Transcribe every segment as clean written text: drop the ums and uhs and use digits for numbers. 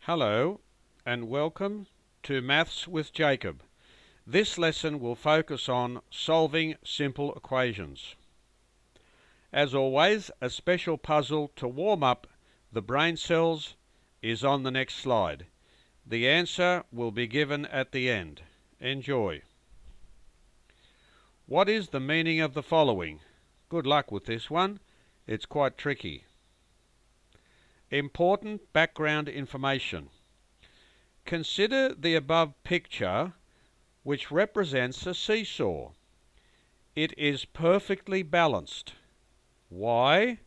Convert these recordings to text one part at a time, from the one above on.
Hello and welcome to Maths with Jacob. This lesson will focus on solving simple equations. As always, a special puzzle to warm up the brain cells is on the next slide. The answer will be given at the end. Enjoy. What is the meaning of the following? Good luck with this one. It's quite tricky. Important background information. Consider the above picture, which represents a seesaw. It is perfectly balanced. Why?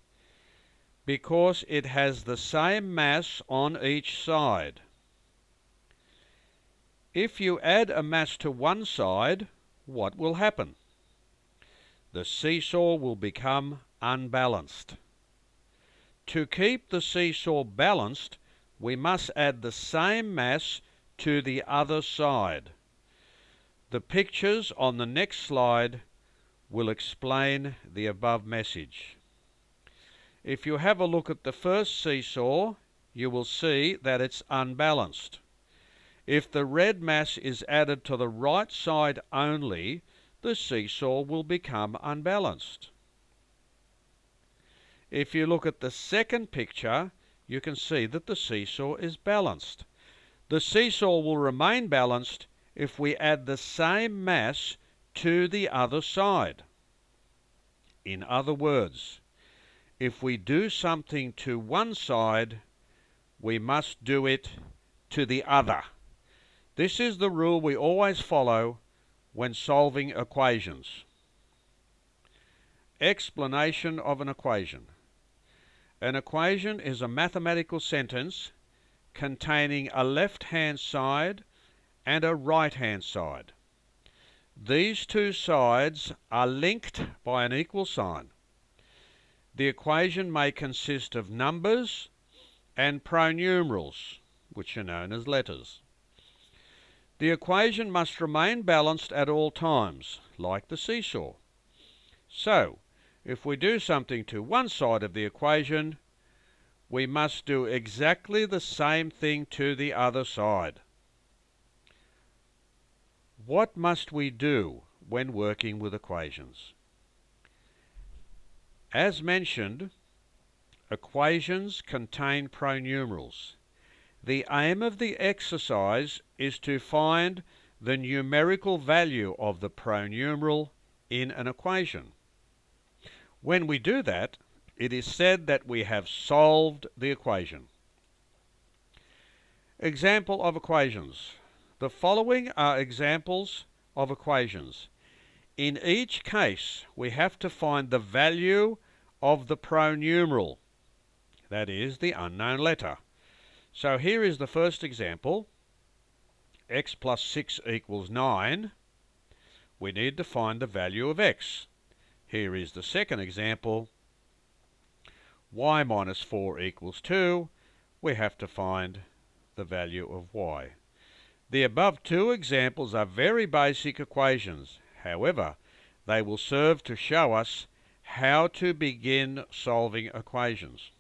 Because it has the same mass on each side. If you add a mass to one side, what will happen? The seesaw will become unbalanced. To keep the seesaw balanced, we must add the same mass to the other side. The pictures on the next slide will explain the above message. If you have a look at the first seesaw, you will see that it's unbalanced. If the red mass is added to the right side only, the seesaw will become unbalanced. If you look at the second picture, you can see that the seesaw is balanced. The seesaw will remain balanced if we add the same mass to the other side. In other words, if we do something to one side, we must do it to the other. This is the rule we always follow when solving equations. Explanation of an equation. An equation is a mathematical sentence containing a left-hand side and a right-hand side. These two sides are linked by an equal sign. The equation may consist of numbers and pronumerals, which are known as letters. The equation must remain balanced at all times, like the seesaw. So, if we do something to one side of the equation, we must do exactly the same thing to the other side. What must we do when working with equations? As mentioned, equations contain pronumerals. The aim of the exercise is to find the numerical value of the pronumeral in an equation. When we do that, it is said that we have solved the equation. Example of equations. The following are examples of equations. In each case, we have to find the value of the pronumeral, that is, the unknown letter. So here is the first example. X plus 6 equals 9. We need to find the value of x. Here is the second example. Y minus 4 equals 2. We have to find the value of y. The above two examples are very basic equations. However, they will serve to show us how to begin solving equations.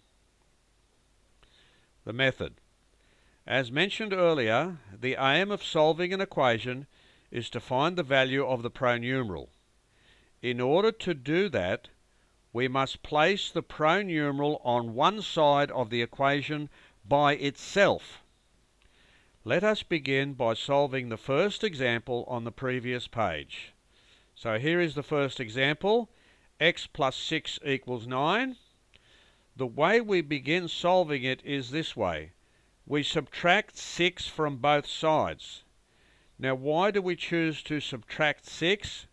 The method. As mentioned earlier, the aim of solving an equation is to find the value of the pronumeral. In order to do that, we must place the pronumeral on one side of the equation by itself. Let us begin by solving the first example on the previous page. So here is the first example. X plus 6 equals 9. The way we begin solving it is this way. We subtract 6 from both sides. Now, why do we choose to subtract 6?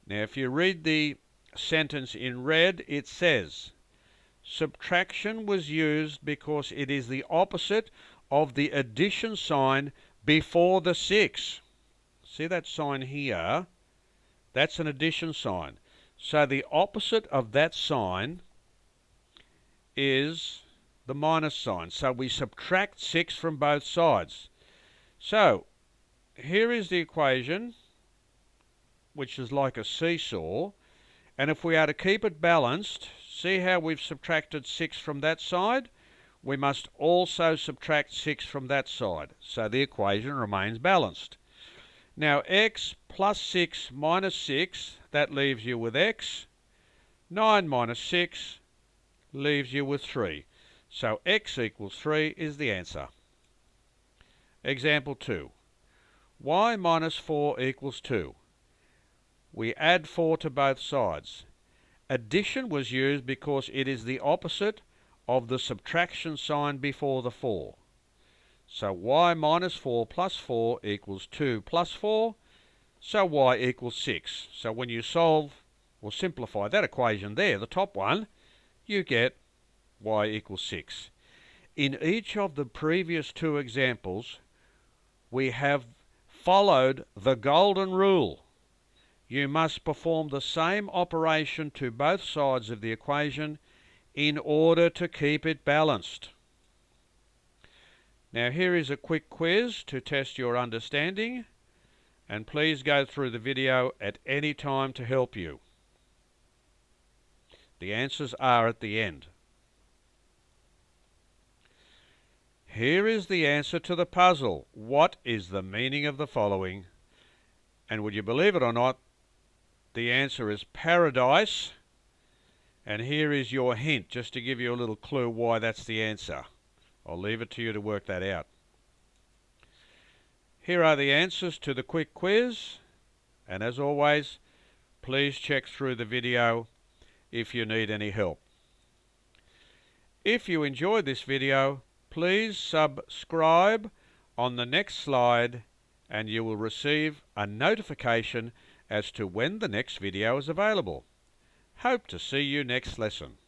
Now, if you read the sentence in red, it says, subtraction was used because it is the opposite of the addition sign before the 6. See that sign here? That's an addition sign. So the opposite of that sign is the minus sign. So we subtract 6 from both sides. So here is the equation, which is like a seesaw. And if we are to keep it balanced, see how we've subtracted 6 from that side? we must also subtract 6 from that side, so the equation remains balanced. Now x plus 6 minus 6, that leaves you with x. 9 minus 6 leaves you with 3. So x equals 3 is the answer. Example 2. Y minus 4 equals 2. We add 4 to both sides. Addition was used because it is the opposite of the subtraction sign before the 4. So y minus 4 plus 4 equals 2 plus 4, so y equals 6. So when you solve or simplify that equation there, the top one, you get y equals 6. In each of the previous two examples, we have followed the golden rule. You must perform the same operation to both sides of the equation in order to keep it balanced. Now here is a quick quiz to test your understanding, and please go through the video at any time to help you. The answers are at the end. Here is the answer to the puzzle. What is the meaning of the following? And would you believe it or not, the answer is paradise. And here is your hint, just to give you a little clue why that's the answer. I'll leave it to you to work that out. Here are the answers to the quick quiz. And as always, please check through the video if you need any help. If you enjoyed this video, please subscribe on the next slide and you will receive a notification as to when the next video is available. Hope to see you next lesson.